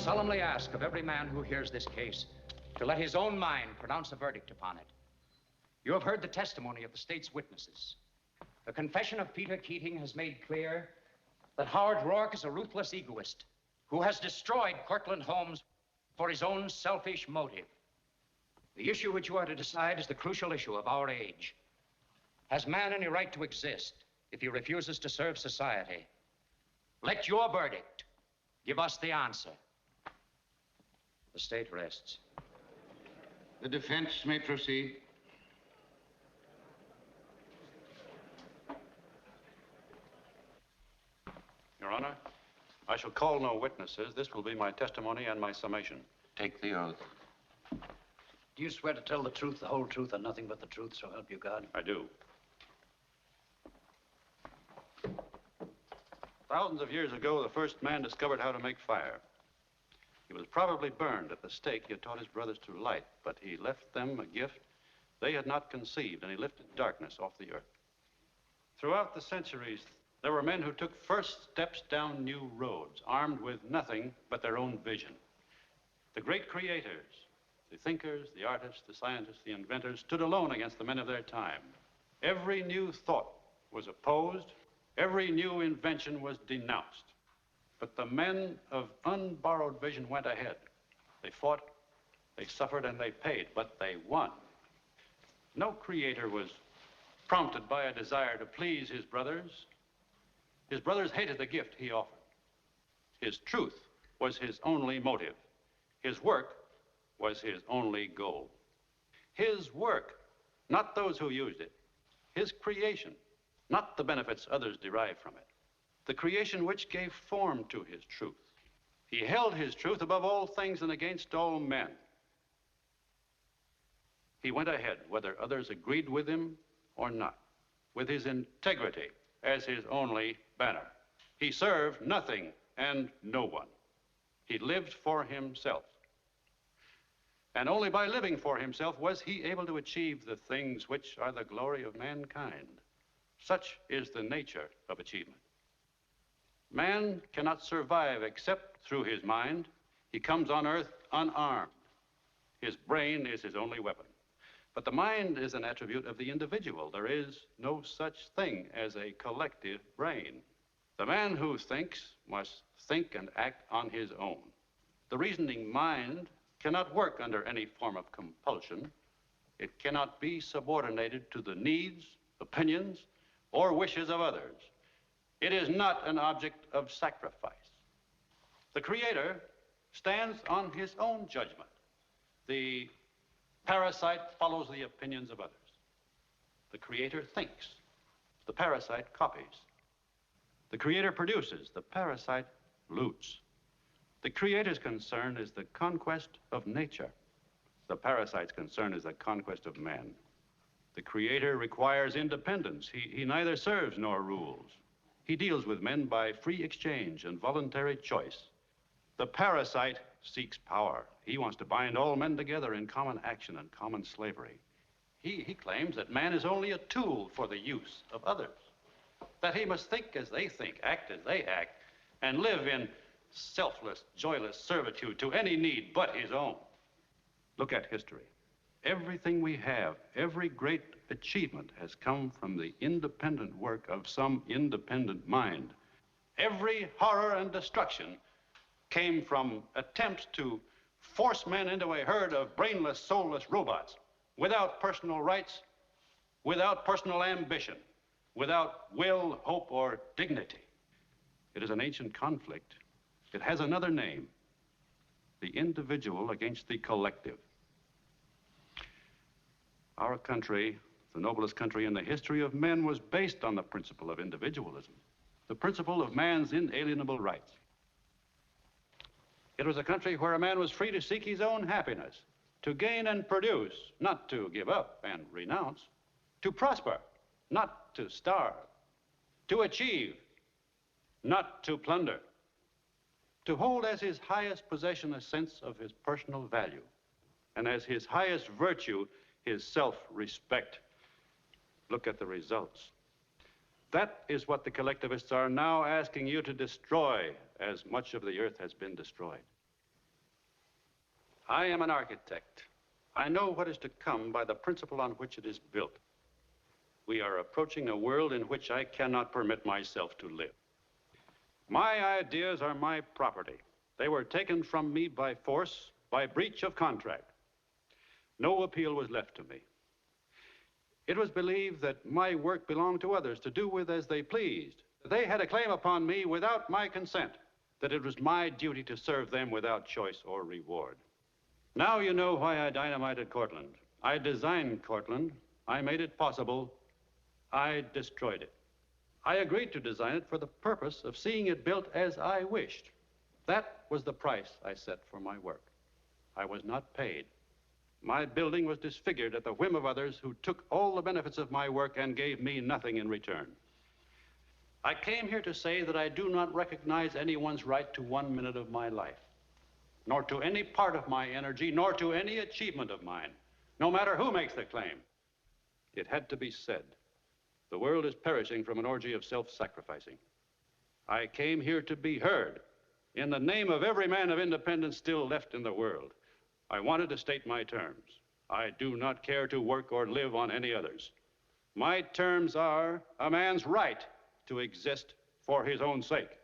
solemnly ask of every man who hears this case to let his own mind pronounce a verdict upon it. You have heard the testimony of the state's witnesses. The confession of Peter Keating has made clear that Howard Roark is a ruthless egoist who has destroyed Cortlandt Homes for his own selfish motive. The issue which you are to decide is the crucial issue of our age. Has man any right to exist if he refuses to serve society? Let your verdict give us the answer. The state rests. The defense may proceed. Your Honor, I shall call no witnesses. This will be my testimony and my summation. Take the oath. Do you swear to tell the truth, the whole truth, and nothing but the truth, so help you God? I do. Thousands of years ago, the first man discovered how to make fire. He was probably burned at the stake he had taught his brothers to light, but he left them a gift they had not conceived, and he lifted darkness off the earth. Throughout the centuries, there were men who took first steps down new roads, armed with nothing but their own vision. The great creators, the thinkers, the artists, the scientists, the inventors, stood alone against the men of their time. Every new thought was opposed. Every new invention was denounced. But the men of unborrowed vision went ahead. They fought, they suffered, and they paid, but they won. No creator was prompted by a desire to please his brothers. His brothers hated the gift he offered. His truth was his only motive. His work was his only goal. His work, not those who used it. His creation, not the benefits others derived from it. The creation which gave form to his truth. He held his truth above all things and against all men. He went ahead, whether others agreed with him or not, with his integrity as his only banner. He served nothing and no one. He lived for himself. And only by living for himself was he able to achieve the things which are the glory of mankind. Such is the nature of achievement. Man cannot survive except through his mind. He comes on earth unarmed. His brain is his only weapon. But the mind is an attribute of the individual. There is no such thing as a collective brain. The man who thinks must think and act on his own. The reasoning mind cannot work under any form of compulsion. It cannot be subordinated to the needs, opinions, or wishes of others. It is not an object of sacrifice. The Creator stands on his own judgment. The parasite follows the opinions of others. The Creator thinks. The parasite copies. The Creator produces. The parasite loots. The Creator's concern is the conquest of nature. The parasite's concern is the conquest of man. The Creator requires independence. He neither serves nor rules. He deals with men by free exchange and voluntary choice. The parasite seeks power. He wants to bind all men together in common action and common slavery. He claims that man is only a tool for the use of others, that he must think as they think, act as they act, and live in selfless, joyless servitude to any need but his own. Look at history. Everything we have, every great achievement has come from the independent work of some independent mind. Every horror and destruction came from attempts to force men into a herd of brainless, soulless robots without personal rights, without personal ambition, without will, hope, or dignity. It is an ancient conflict. It has another name: the individual against the collective. Our country, the noblest country in the history of men, was based on the principle of individualism, the principle of man's inalienable rights. It was a country where a man was free to seek his own happiness, to gain and produce, not to give up and renounce, to prosper, not to starve, to achieve, not to plunder, to hold as his highest possession a sense of his personal value, and as his highest virtue, his self-respect. Look at the results. That is what the collectivists are now asking you to destroy, as much of the earth has been destroyed. I am an architect. I know what is to come by the principle on which it is built. We are approaching a world in which I cannot permit myself to live. My ideas are my property. They were taken from me by force, by breach of contract. No appeal was left to me. It was believed that my work belonged to others to do with as they pleased. They had a claim upon me without my consent, that it was my duty to serve them without choice or reward. Now you know why I dynamited Cortland. I designed Cortland. I made it possible. I destroyed it. I agreed to design it for the purpose of seeing it built as I wished. That was the price I set for my work. I was not paid. My building was disfigured at the whim of others who took all the benefits of my work and gave me nothing in return. I came here to say that I do not recognize anyone's right to 1 minute of my life, nor to any part of my energy, nor to any achievement of mine, no matter who makes the claim. It had to be said. The world is perishing from an orgy of self-sacrificing. I came here to be heard in the name of every man of independence still left in the world. I wanted to state my terms. I do not care to work or live on any others. My terms are a man's right to exist for his own sake.